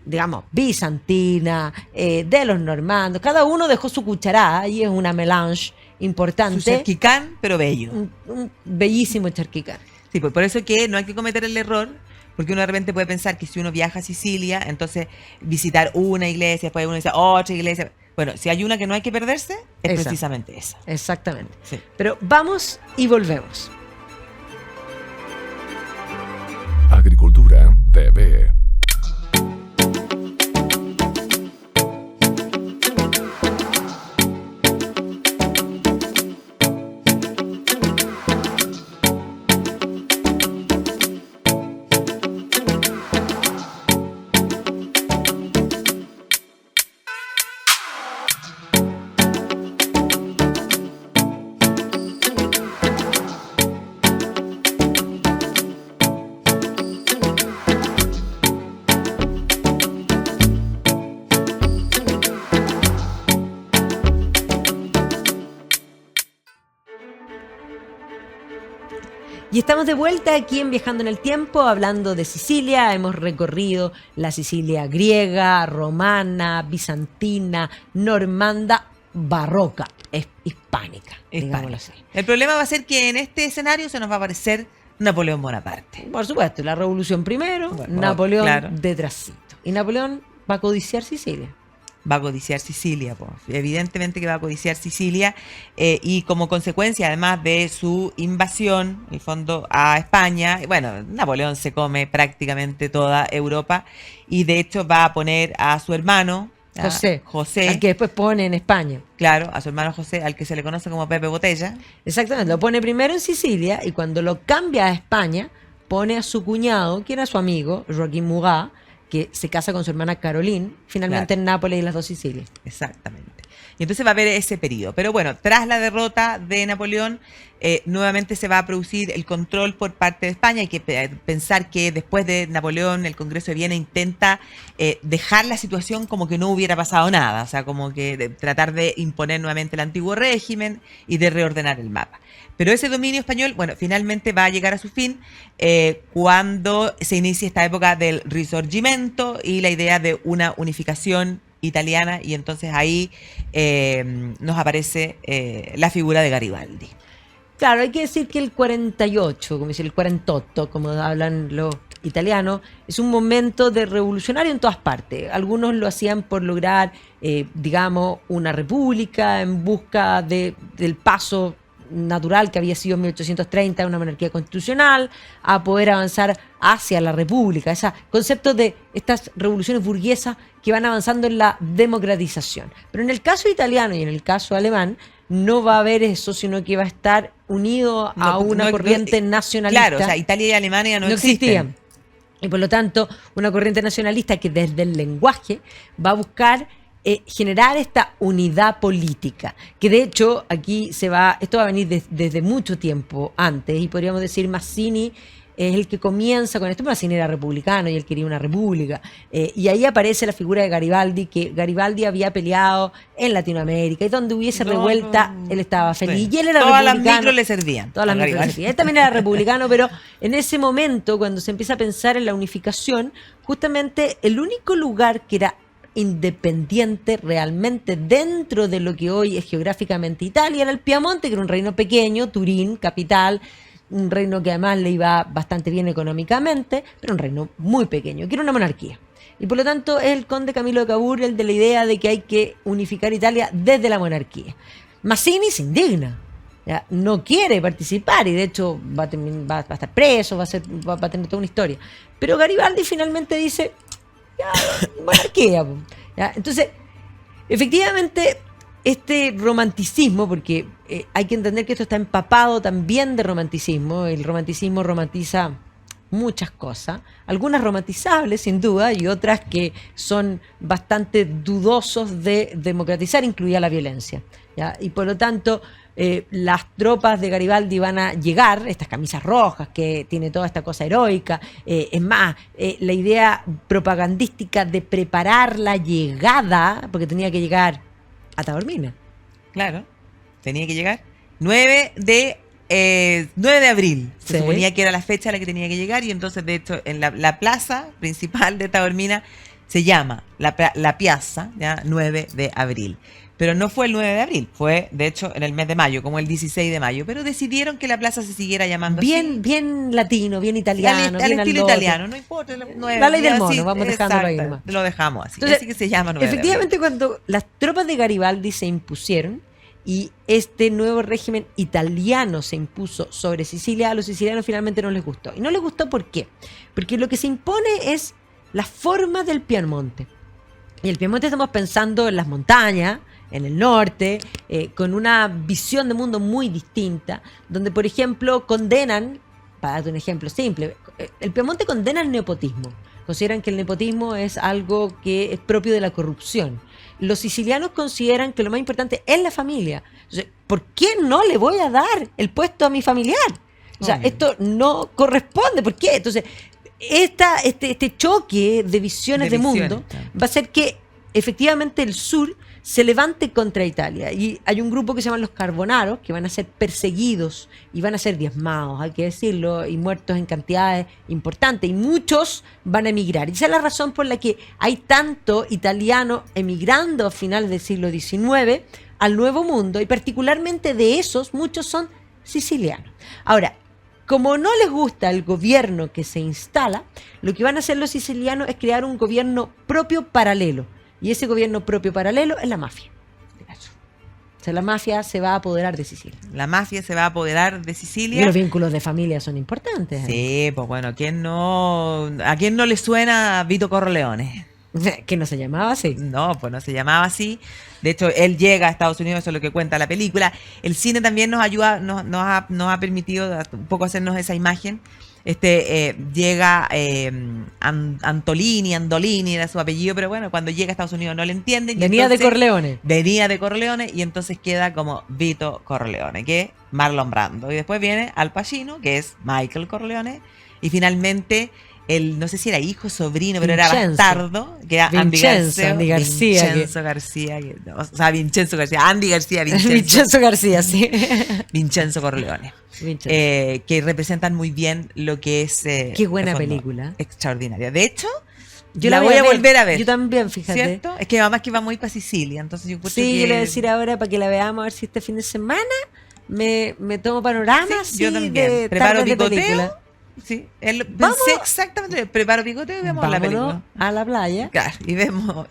digamos, bizantina, de los normandos. Cada uno dejó su cucharada y es una melange Su importante. cerquicán, pero bello. Un bellísimo charquicán. Sí, pues por eso que no hay que cometer el error, porque uno de repente puede pensar que si uno viaja a Sicilia, entonces visitar una iglesia, después uno dice otra iglesia. Bueno, si hay una que no hay que perderse, es Esa. precisamente esa. Exactamente. Sí. Pero vamos y volvemos. Agricultura TV. Y estamos de vuelta aquí en Viajando en el Tiempo, hablando de Sicilia. Hemos recorrido la Sicilia griega, romana, bizantina, normanda, barroca, hispánica, digámoslo así. El problema va a ser que en este escenario se nos va a aparecer Napoleón Bonaparte. Por supuesto, la revolución primero, Bueno, Napoleón claro. detrásito. Y Napoleón va a codiciar Sicilia. Va a codiciar Sicilia, pues. Evidentemente que va a codiciar Sicilia y como consecuencia además de su invasión, en el fondo, a España, bueno, Napoleón se come prácticamente toda Europa y de hecho va a poner a su hermano, a José, al que después pone en España. claro, a su hermano José, al que se le conoce como Pepe Botella, Exactamente, lo pone primero en Sicilia y cuando lo cambia a España, pone a su cuñado, que era su amigo, Joaquín Murat, que se casa con su hermana Caroline, finalmente Claro. en Nápoles y las dos Sicilias. exactamente. Y entonces va a haber ese periodo. Pero bueno, tras la derrota de Napoleón, nuevamente se va a producir el control por parte de España. Hay que pensar que después de Napoleón, el Congreso de Viena intenta dejar la situación como que no hubiera pasado nada, o sea, como que tratar de imponer nuevamente el antiguo régimen y de reordenar el mapa. Pero ese dominio español, bueno, finalmente va a llegar a su fin cuando se inicia esta época del Risorgimento y la idea de una unificación italiana, y entonces ahí nos aparece la figura de Garibaldi. Claro, hay que decir que el 48, como dice el 48, como hablan los italianos, es un momento de revolucionario en todas partes. Algunos lo hacían por lograr, digamos, una república en busca del paso natural que había sido en 1830, una monarquía constitucional, a poder avanzar hacia la república. Ese concepto de estas revoluciones burguesas que van avanzando en la democratización. Pero en el caso italiano y en el caso alemán, no va a haber eso, sino que va a estar unido a una corriente nacionalista. Claro, o sea, Italia y Alemania no existían. Y por lo tanto, una corriente nacionalista que desde el lenguaje va a buscar generar esta unidad política, que de hecho aquí esto va a venir desde mucho tiempo antes, y podríamos decir Mazzini es el que comienza con esto. Mazzini era republicano y él quería una república, y ahí aparece la figura de Garibaldi, que Garibaldi había peleado en Latinoamérica, y donde hubiese revuelta él estaba feliz, y él era todas republicano. las micros le servían. Todas las micros le servían. Él también era republicano, pero en ese momento, cuando se empieza a pensar en la unificación, justamente el único lugar que era independiente realmente dentro de lo que hoy es geográficamente Italia era el Piamonte, que era un reino pequeño, Turín, capital, un reino que además le iba bastante bien económicamente, pero un reino muy pequeño, que era una monarquía. Y por lo tanto es el conde Camilo de Cavour el de la idea de que hay que unificar Italia desde la monarquía. Mazzini se indigna, ¿ya? No quiere participar, y de hecho va a estar preso, va a tener toda una historia. Pero Garibaldi finalmente dice, ya, monarquía, ¿ya? Entonces, efectivamente, este romanticismo, porque hay que entender que esto está empapado también de romanticismo. El romanticismo romantiza muchas cosas, algunas romantizables sin duda y otras que son bastante dudosos de democratizar, incluida la violencia, ¿ya? Y por lo tanto las tropas de Garibaldi van a llegar, estas camisas rojas que tiene toda esta cosa heroica, es más, la idea propagandística de preparar la llegada, porque tenía que llegar a Taormina. Claro, tenía que llegar 9 de abril. Se suponía que era la fecha a la que tenía que llegar, y entonces de hecho en la plaza principal de Taormina se llama la Piazza, ¿ya? 9 de abril. Pero no fue el 9 de abril, fue de hecho en el mes de mayo, como el 16 de mayo. Pero decidieron que la plaza se siguiera llamando así. Bien latino, bien italiano. Al estilo italiano, no importa. La ley del mono, así, vamos dejándolo ahí nomás. Lo dejamos así. Entonces, así que se llama 9 efectivamente, cuando las tropas de Garibaldi se impusieron y este nuevo régimen italiano se impuso sobre Sicilia, a los sicilianos finalmente no les gustó. Y no les gustó, ¿por qué? Porque lo que se impone es la forma del Piamonte. Y el Piamonte estamos pensando en las montañas, en el norte, con una visión de mundo muy distinta, donde, por ejemplo, condenan, para darte un ejemplo simple, el Piamonte condena el nepotismo. Consideran que el nepotismo es algo que es propio de la corrupción. Los sicilianos consideran que lo más importante es la familia. Entonces, ¿por qué no le voy a dar el puesto a mi familiar? O sea, esto no corresponde. ¿Por qué? Entonces, este choque de visiones de mundo va a hacer que efectivamente el sur se levante contra Italia. Y hay un grupo que se llaman los Carbonaros, que van a ser perseguidos y van a ser diezmados, hay que decirlo, y muertos en cantidades importantes. Y muchos van a emigrar. Y esa es la razón por la que hay tanto italiano emigrando a finales del siglo XIX al Nuevo Mundo, y particularmente de esos, muchos son sicilianos. Ahora, como no les gusta el gobierno que se instala, lo que van a hacer los sicilianos es crear un gobierno propio paralelo. Y ese gobierno propio paralelo es la mafia. O sea, la mafia se va a apoderar de Sicilia. La mafia se va a apoderar de Sicilia. Y los vínculos de familia son importantes. Sí, pues bueno, ¿a quién no le suena Vito Corleone? Que no se llamaba así. No, pues no se llamaba así. De hecho, él llega a Estados Unidos, eso es lo que cuenta la película. El cine también nos ayuda, nos ha permitido un poco hacernos esa imagen. Llega Andolini era su apellido, pero bueno, cuando llega a Estados Unidos no le entienden. Venía de Corleone. Venía de Corleone y entonces queda como Vito Corleone, que es Marlon Brando. Y después viene Al Pacino, que es Michael Corleone. Y finalmente, no sé si era hijo, sobrino, pero era bastardo, que era Andy García. Andy García. Vincenzo García, sí. Vincenzo Corleone. Que representan muy bien lo que es... Qué buena película. Extraordinaria. De hecho, yo la voy a volver a ver. Yo también, fíjate. ¿Cierto? Es que además que va muy para Sicilia, entonces yo sí, yo le voy a decir ahora para que la veamos, a ver si este fin de semana me tomo panoramas. Sí, yo también. Preparo picoteo. Sí, ¿Vamos? pensé exactamente, preparo picoteo y vemos la película. A la playa. Claro, y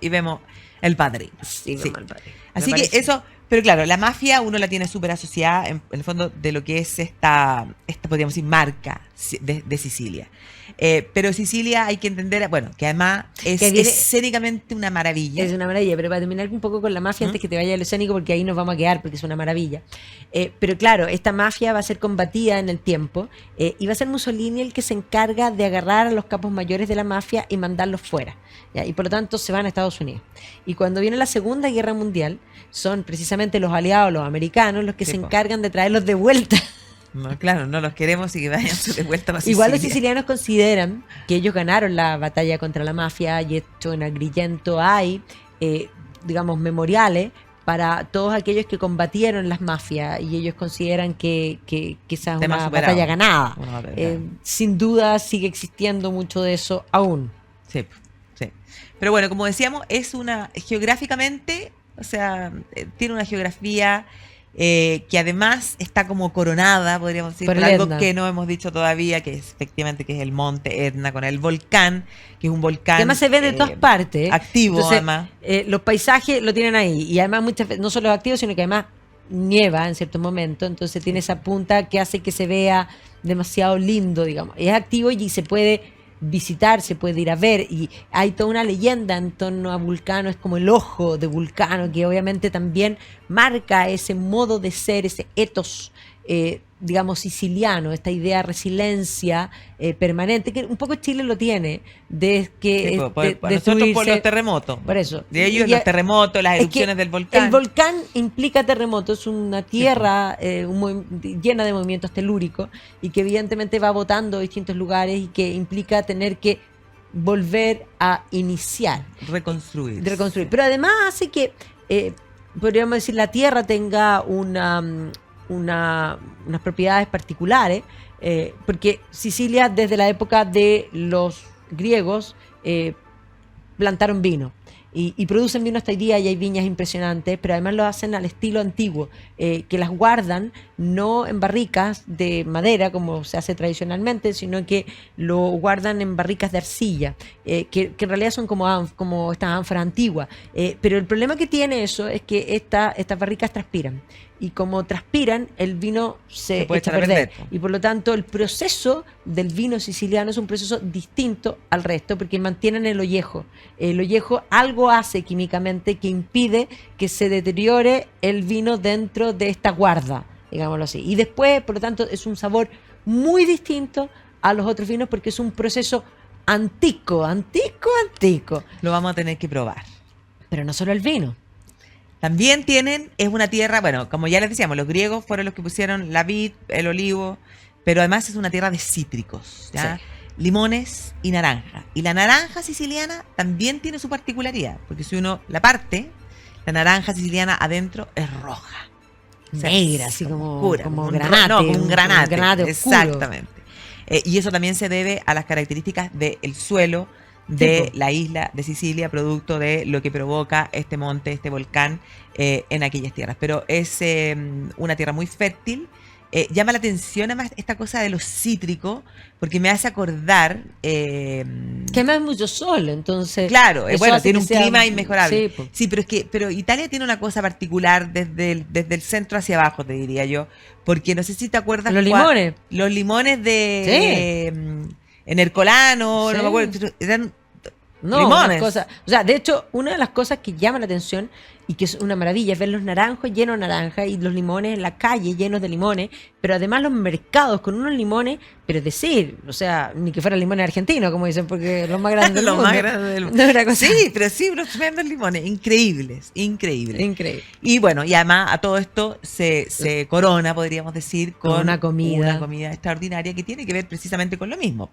vemos El Padrino. Sí, vemos El Padrino. Así que eso, pero claro, la mafia uno la tiene súper asociada en el fondo de lo que es esta podríamos decir, marca de Sicilia. Pero Sicilia hay que entender, bueno, que además es escénicamente una maravilla. Es una maravilla, pero para terminar un poco con la mafia, antes que te vaya a lo escénico, porque ahí nos vamos a quedar, porque es una maravilla. Pero claro, esta mafia va a ser combatida en el tiempo y va a ser Mussolini el que se encarga de agarrar a los capos mayores de la mafia y mandarlos fuera, ¿ya? Y por lo tanto se van a Estados Unidos. Y cuando viene la Segunda Guerra Mundial, son precisamente los aliados, los americanos, los que se encargan de traerlos de vuelta. No, claro, no los queremos y que vayan de vuelta a Sicilia. Igual los sicilianos consideran que ellos ganaron la batalla contra la mafia y esto en Agrigento hay, digamos, memoriales para todos aquellos que combatieron las mafias y ellos consideran que esa es una batalla ganada. Sin duda sigue existiendo mucho de eso aún. Sí, sí. Pero bueno, como decíamos, es geográficamente, o sea, tiene una geografía... que además está como coronada, podríamos decir, por algo que no hemos dicho todavía, que es efectivamente que es el monte Etna con el volcán, que es un volcán. Que además se ve de todas partes. Activo, entonces, además. Los paisajes lo tienen ahí. Y además muchas veces, no solo es activo, sino que además nieva en cierto momento. Entonces tiene esa punta que hace que se vea demasiado lindo, digamos. Es activo y se puede visitar, se puede ir a ver, y hay toda una leyenda en torno a Vulcano, es como el ojo de Vulcano, que obviamente también marca ese modo de ser, ese ethos, digamos, siciliano, esta idea de resiliencia permanente, que un poco Chile lo tiene, de que sí, nosotros por los terremotos. Por eso. De ellos los terremotos, las erupciones del volcán. El volcán implica terremotos, es una tierra llena de movimientos telúricos y que evidentemente va botando a distintos lugares y que implica tener que volver a iniciar. Reconstruir. Pero además hace que, podríamos decir, la tierra tenga unas propiedades particulares, porque Sicilia desde la época de los griegos plantaron vino y producen vino hasta hoy día y hay viñas impresionantes, pero además lo hacen al estilo antiguo, que las guardan no en barricas de madera como se hace tradicionalmente, sino que lo guardan en barricas de arcilla, que en realidad son como estas ánforas antiguas, pero el problema que tiene eso es que estas barricas transpiran. Y como transpiran, el vino se echa a perder. Y por lo tanto, el proceso del vino siciliano es un proceso distinto al resto, porque mantienen el ollejo. El ollejo algo hace químicamente que impide que se deteriore el vino dentro de esta guarda, digámoslo así. Y después, por lo tanto, es un sabor muy distinto a los otros vinos, porque es un proceso antico. Lo vamos a tener que probar. Pero no solo el vino. También es una tierra, bueno, como ya les decíamos, los griegos fueron los que pusieron la vid, el olivo, pero además es una tierra de cítricos, ¿ya? Sí. Limones y naranja. Y la naranja siciliana también tiene su particularidad, porque si uno la parte, la naranja siciliana adentro es roja. Negra, así como granate. Como un granate. Un granate oscuro. Exactamente. Y eso también se debe a las características del suelo de la isla de Sicilia, producto de lo que provoca este monte, este volcán en aquellas tierras. Pero es una tierra muy fértil. Llama la atención además esta cosa de los cítricos, porque me hace acordar... que además es mucho sol, entonces... Claro, bueno, tiene un clima inmejorable. Sí, pero Italia tiene una cosa particular desde el centro hacia abajo, te diría yo, porque no sé si te acuerdas... Los limones. Los limones de... en Ercolano, sí. No me acuerdo, eran No, limones. unas cosas, o sea, de hecho, una de las cosas que llama la atención y que es una maravilla es ver los naranjos llenos de naranja y los limones en la calle llenos de limones, pero además los mercados con unos limones, pero es decir, o sea, ni que fueran limones argentinos, como dicen, porque los más grandes del Lo mundo. más grande del mundo. No, una cosa Sí, pero sí, unos tremendos limones. Increíbles, increíbles. increíble. Y bueno, y además a todo esto se corona, podríamos decir, con Una comida extraordinaria que tiene que ver precisamente con lo mismo.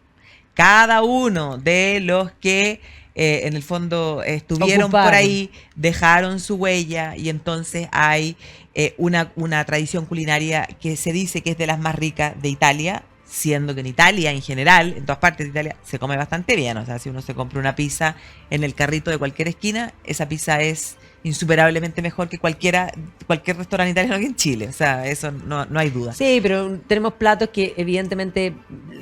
Cada uno de los que en el fondo estuvieron Ocuparon. por ahí, dejaron su huella y entonces hay una tradición culinaria que se dice que es de las más ricas de Italia, siendo que en Italia en general, en todas partes de Italia, se come bastante bien. O sea, si uno se compra una pizza en el carrito de cualquier esquina, esa pizza es insuperablemente mejor que cualquier restaurante italiano aquí en Chile. O sea, eso no hay duda. Sí, pero tenemos platos que evidentemente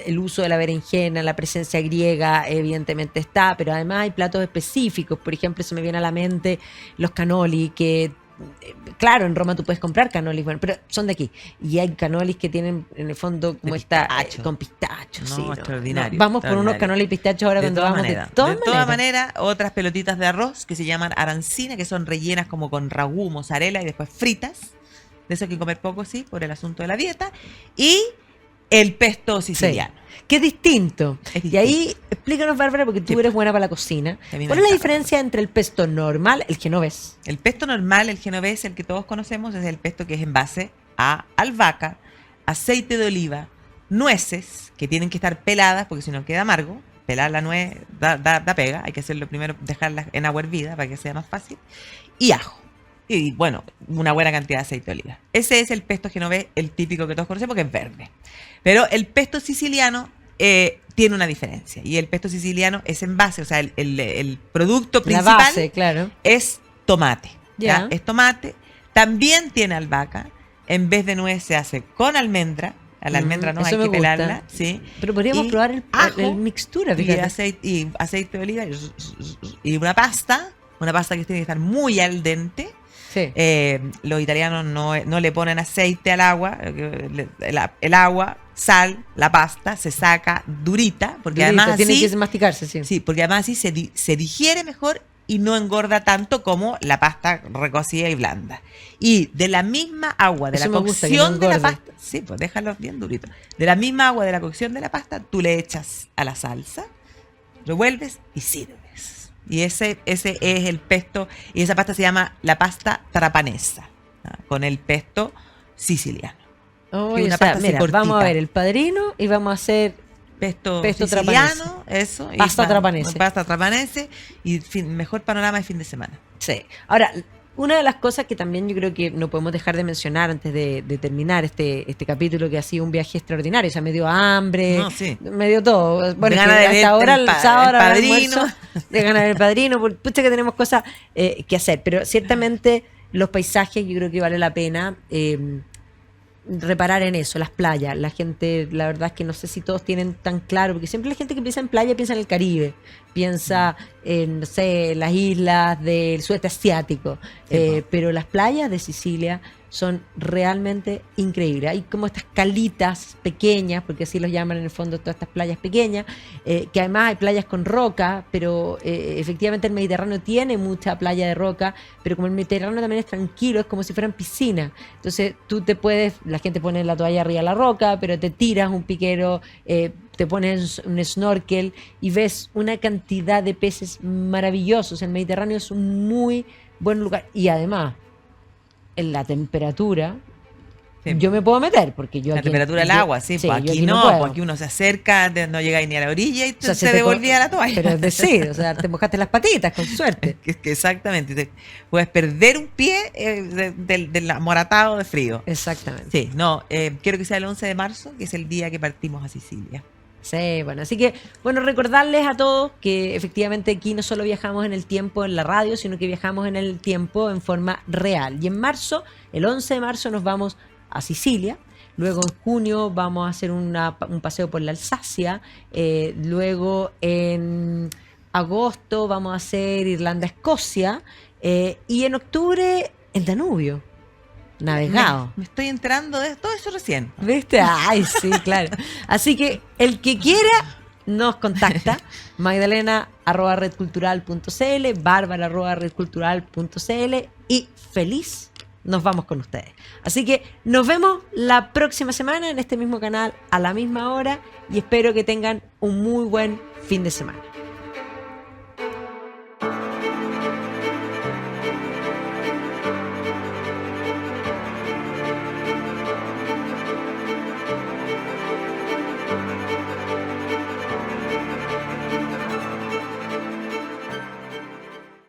el uso de la berenjena, la presencia griega evidentemente está, pero además hay platos específicos. Por ejemplo, se me viene a la mente los cannoli, que claro, en Roma tú puedes comprar cannolis, bueno, pero son de aquí. Y hay cannolis que tienen en el fondo como esta pistacho. con pistacho, No, sí. extraordinario, Vamos por unos extraordinario. cannolis y pistachos ahora cuando vamos manera. de todas De todas maneras. maneras, otras pelotitas de arroz que se llaman arancina, que son rellenas como con ragú, mozzarella y después fritas. De eso hay que comer poco, sí, por el asunto de la dieta. Y el pesto siciliano. Sí, que es distinto. Es Y ahí, explícanos, Bárbara, porque tú Sí. eres buena para la cocina. A mí me ¿Cuál es la encanta. diferencia entre el pesto normal, el genovés? El pesto normal, el genovés, el que todos conocemos, es el pesto que es en base a albahaca, aceite de oliva, nueces, que tienen que estar peladas porque si no queda amargo. Pelar la nuez da pega, hay que hacerlo primero, dejarla en agua hervida para que sea más fácil. Y ajo. Y bueno, una buena cantidad de aceite de oliva. Ese es el pesto genovés, el típico que todos conocemos, que es verde. Pero el pesto siciliano tiene una diferencia. Y el pesto siciliano es en base, o sea, el producto La principal base, claro. es tomate. Ya. Es tomate. También tiene albahaca. En vez de nuez se hace con almendra. A la almendra no eso hay me que gusta. pelarla. ¿Sí? Pero podríamos Y probar ajo el mixtura, y fíjate. aceite de oliva y una pasta que tiene que estar muy al dente. Sí. Los italianos no le ponen aceite al agua, el agua, sal, la pasta se saca durita, porque Durita, además tiene así, que masticarse, sí. sí, porque además así se digiere mejor y no engorda tanto como la pasta recocida y blanda. Y de la misma agua de Eso la me gusta, que cocción no de la engorde. pasta, sí, pues déjalo bien durito. De la misma agua de la cocción de la pasta, tú le echas a la salsa, revuelves y sirves. Y ese es el pesto, y esa pasta se llama la pasta trapanesa, ¿no? Con el pesto siciliano. Oye, una o sea, pasta así mira, cortita. vamos a ver el padrino y vamos a hacer Pesto trapanese. siciliano, eso. Pasta trapanese. Pasta trapanese y mejor panorama de fin de semana. Sí. Ahora, una de las cosas que también yo creo que no podemos dejar de mencionar antes de terminar este capítulo, que ha sido un viaje extraordinario. O sea, me dio hambre, No, sí. me dio todo. Bueno, De es que ganas de hasta ver ahora, el el sábado, el al Padrino. almuerzo, de ganar el padrino. Pucha que tenemos cosas que hacer. Pero ciertamente los paisajes yo creo que vale la pena reparar en eso, las playas. La gente, la verdad es que no sé si todos tienen tan claro, porque siempre la gente que piensa en playa piensa en el Caribe, piensa en, no sé, las islas del sudeste asiático, Sí, pero las playas de Sicilia son realmente increíbles. Hay como estas calitas pequeñas, porque así los llaman en el fondo todas estas playas pequeñas, que además hay playas con roca, pero efectivamente el Mediterráneo tiene mucha playa de roca, pero como el Mediterráneo también es tranquilo, es como si fueran piscinas. Entonces tú te puedes, la gente pone la toalla arriba de la roca, pero te tiras un piquero, te pones un snorkel y ves una cantidad de peces maravillosos. El Mediterráneo es un muy buen lugar y además en la temperatura Sí. yo me puedo meter porque yo La aquí, temperatura del yo- agua, sí, pues yo aquí no, puedo. pues aquí uno se acerca, no llegáis ni a la orilla y O sea, se te devolvía la toalla. Pero es decir, o sea, te mojaste las patitas, con suerte. Exactamente, puedes perder un pie del amoratado de frío. Exactamente. Sí, no, quiero que sea el 11 de marzo, que es el día que partimos a Sicilia. Sí, bueno, así que, bueno, recordarles a todos que efectivamente aquí no solo viajamos en el tiempo en la radio, sino que viajamos en el tiempo en forma real. Y en marzo, el 11 de marzo, nos vamos a Sicilia. Luego en junio vamos a hacer un paseo por la Alsacia. Luego en agosto vamos a hacer Irlanda-Escocia. Y en octubre el Danubio, navegado. Me estoy enterando de todo eso recién. ¿Viste? Ay, sí, claro. Así que el que quiera nos contacta. Magdalena@redcultural.cl, Bárbara@redcultural.cl y feliz nos vamos con ustedes. Así que nos vemos la próxima semana en este mismo canal a la misma hora y espero que tengan un muy buen fin de semana.